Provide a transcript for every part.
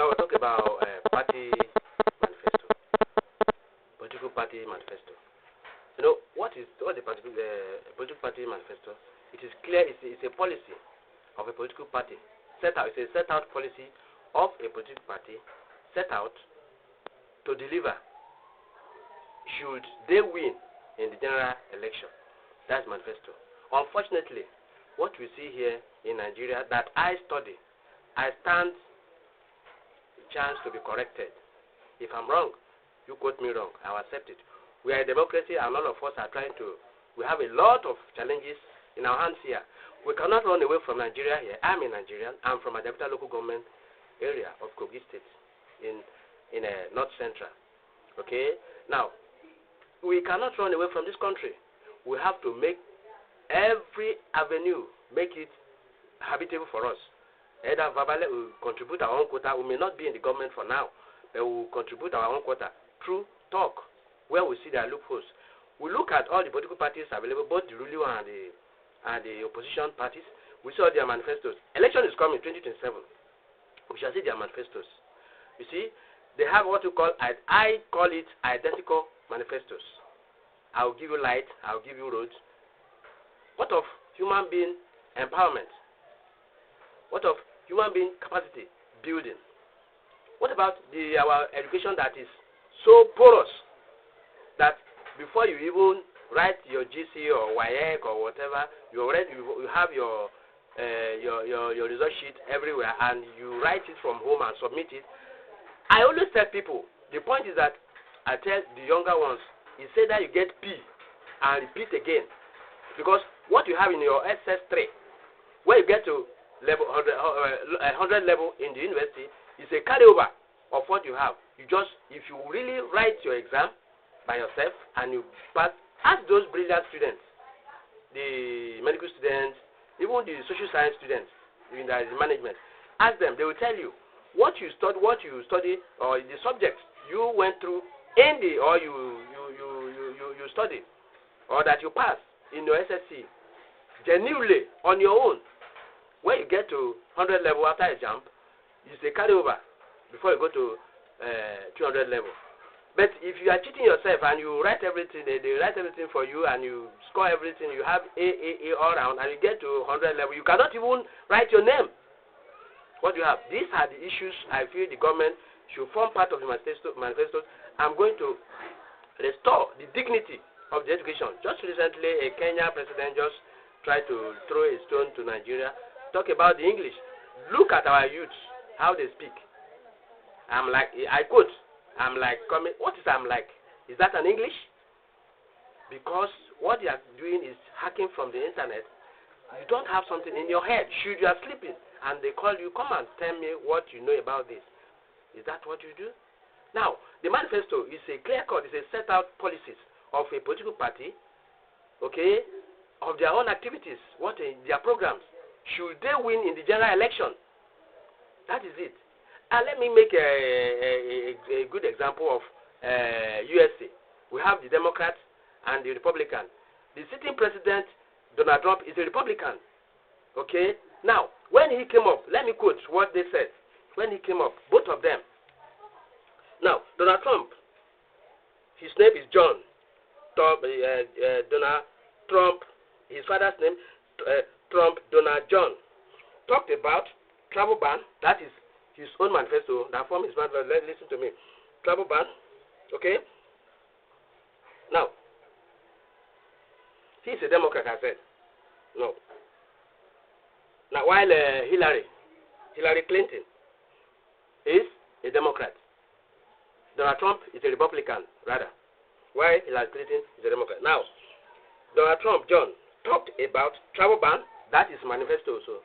Now we'll talk about party manifesto, political party manifesto. You know what the political party manifesto? It is clear. It's a policy of a political party set out. It's a set out policy of a political party set out to deliver should they win in the general election. That's manifesto. Unfortunately, what we see here in Nigeria that I study, I stand a chance to be corrected. If I'm wrong, you quote me wrong, I'll accept it. We are a democracy and all of us are trying to, we have a lot of challenges in our hands here. We cannot run away from Nigeria here. I'm a Nigerian. I'm from a Adapta local government area of Kogi State in North Central. Okay? Now, we cannot run away from this country. We have to make every avenue, make it habitable for us. Either verbally, we contribute our own quota. We may not be in the government for now, but we will contribute our own quota through talk, where we see their loopholes. We look at all the political parties available, both the ruling one and the opposition parties. We saw their manifestos. Election is coming, 2027. We shall see their manifestos. You see, they have what you call, I call it identical manifestos. I'll give you light, I'll give you roads. What of human being empowerment? What of human being capacity building? What about our education that is so porous that before you even write your GC or WAEC or whatever, you have your result sheet everywhere and you write it from home and submit it. I always tell people, the point is that I tell the younger ones, you say that you get P and repeat again. Because what you have in your SS3, when you get to level 100 level in the university, is a carryover of what you have. You just, if you really write your exam by yourself and you pass, ask those brilliant students, the medical students, even the social science students in the management, ask them, they will tell you what you study, or the subjects you went through in the, or you study, or that you pass in your SSC, genuinely on your own. When you get to 100 level after a jump, you say carry over before you go to 200 level. But if you are cheating yourself and you write everything, they write everything for you and you score everything, you have A all around, and you get to 100 level, you cannot even write your name. What do you have? These are the issues I feel the government should form part of the manifesto. I'm going to restore the dignity of the education. Just recently, a Kenya president just tried to throw a stone to Nigeria. Talk about the English. Look at our youths, how they speak. I'm like, I quote, I'm like, what is I'm like? Is that an English? Because what they are doing is hacking from the internet. You don't have something in your head. Should you are sleeping and they call you, come and tell me what you know about this. Is that what you do? Now, the manifesto is a clear cut, it's a set out policies of a political party, okay, of their own activities, what their programs. Should they win in the general election? That is it. And let me make a good example of USA. We have the Democrats and the Republican. The sitting president, Donald Trump, is a Republican. Okay? Now, when he came up, let me quote what they said. When he came up, both of them. Now, Donald Trump, his name is John. Donald Trump, his father's name, Trump, Donald John, talked about travel ban. That is his own manifesto. That form his manifesto. Listen to me. Travel ban. Okay? Now, he's a Democrat, I said. No. Now, while Hillary Clinton is a Democrat, Donald Trump is a Republican, rather. While Hillary Clinton is a Democrat. Now, Donald Trump, John, talked about travel ban. That is manifesto. So,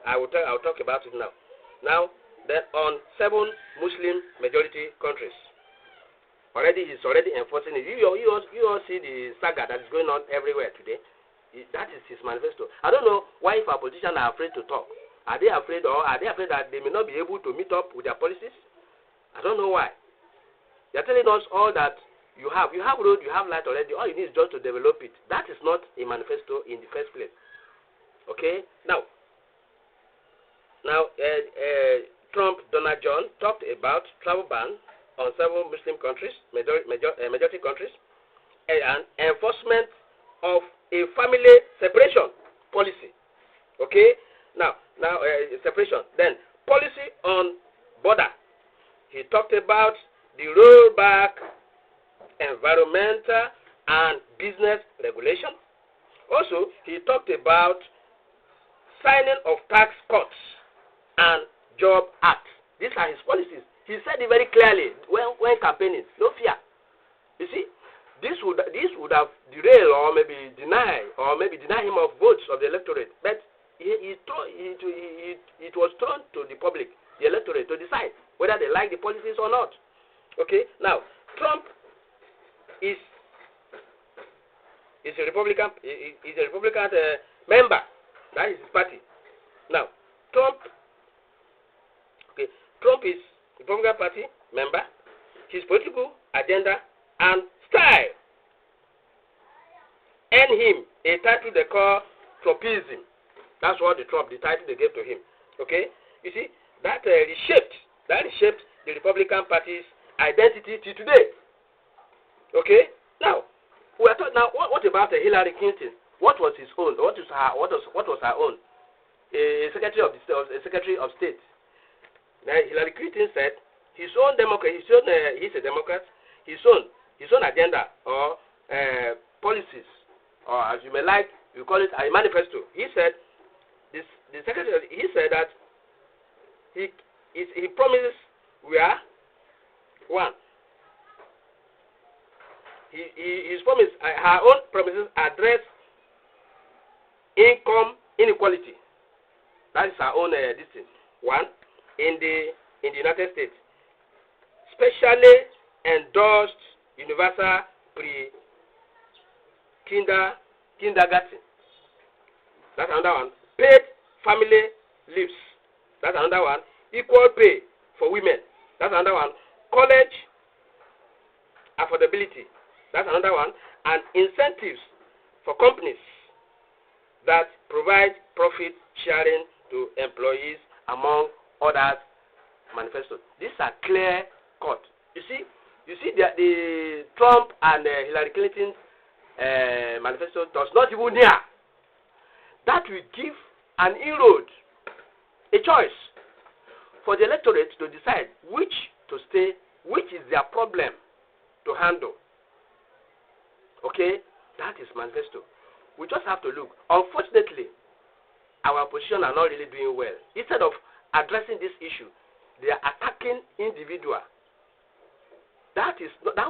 I'll talk about it now. Now, then on 7 Muslim majority countries, he's already enforcing it. You all see the saga that is going on everywhere today. That is his manifesto. I don't know why if our politicians are afraid to talk. Are they afraid, or are they afraid that they may not be able to meet up with their policies? I don't know why. They are telling us all that you have road, you have light already. All you need is just to develop it. That is not a manifesto in the first place. Okay? Now, Trump, Donald John talked about travel ban on several Muslim countries, majority countries, and enforcement of a family separation policy. Okay, now separation. Then policy on border. He talked about the rollback, environmental and business regulation. Also, he talked about signing of tax cuts and job act. These are his policies. He said it very clearly when campaigning. No fear. You see, this would have derailed or maybe deny him of votes of the electorate. But it was thrown to the public, the electorate, to decide whether they like the policies or not. Okay. Now, Trump is a Republican. Is a Republican member. That is his party. Now, Trump is a Republican Party member. His political agenda and style earn him a title they call Trumpism. That's what the title they gave to him. Okay, you see that reshaped the Republican Party's identity till today. Okay, now we are talking now. What about Hillary Clinton? What was his own? What was her own? A Secretary of State. Now, Hillary Clinton said his own Democrat. He's a Democrat. His own agenda or policies, or as you may like, you call it a manifesto. He said the secretary. He said that he promises one. His promise, her own promises address income inequality. That is her own distance. One, in the United States, specially endorsed universal kindergarten. That's another one. Paid family leaves. That's another one. Equal pay for women. That's another one. College affordability. That's another one. And incentives for companies that provide profit sharing to employees, among others. Manifesto. These are clear cut. You see the Trump and Hillary Clinton manifesto does not even near. That will give an inroad, a choice for the electorate to decide which to stay, which is their problem to handle. Okay, that is manifesto. We just have to look. Unfortunately, our opposition are not really doing well. Instead of addressing this issue, they are attacking individual. That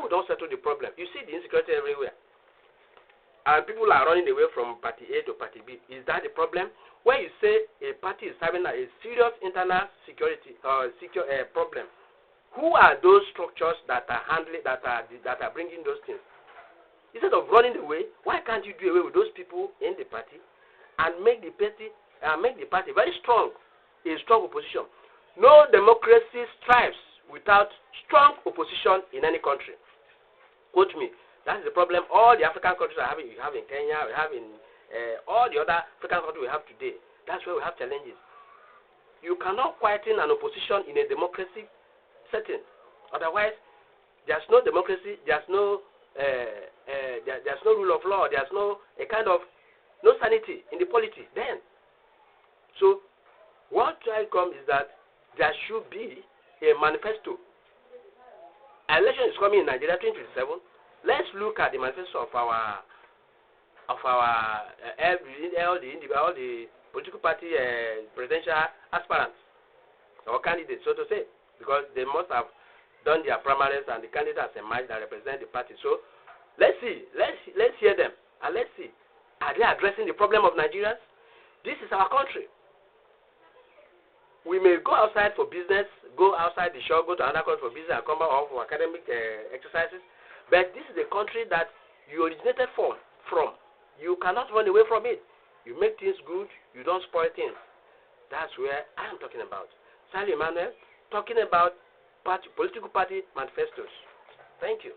would not settle the problem. You see the insecurity everywhere. And people are running away from party A to party B. Is that the problem? When you say a party is having a serious internal security problem, who are those structures that are handling, that are bringing those things? Instead of running away, why can't you do away with those people in the party and make the party very strong, a strong opposition? No democracy strives without strong opposition in any country. Quote me. That's the problem all the African countries are having. We have in Kenya, we have in all the other African countries we have today. That's where we have challenges. You cannot quieten an opposition in a democracy setting. Otherwise, there's no democracy, there's no rule of law, there's no sanity in the polity then. So what I come is that there should be a manifesto. Election is coming in Nigeria 2027. Let's look at the manifesto of our all the political party presidential aspirants or candidates, so to say, because they must have done their primaries and the candidates emerged that represent the party. So let's hear them and let's see, are they addressing the problem of Nigerians? This is our country. We may go outside for business, go outside the shore, go to another country for business and come back for academic exercises. But this is a country that you originated from. You cannot run away from it. You make things good, you don't spoil things. That's where I am talking about. Sally Emmanuel, talking about political party manifestos. Thank you.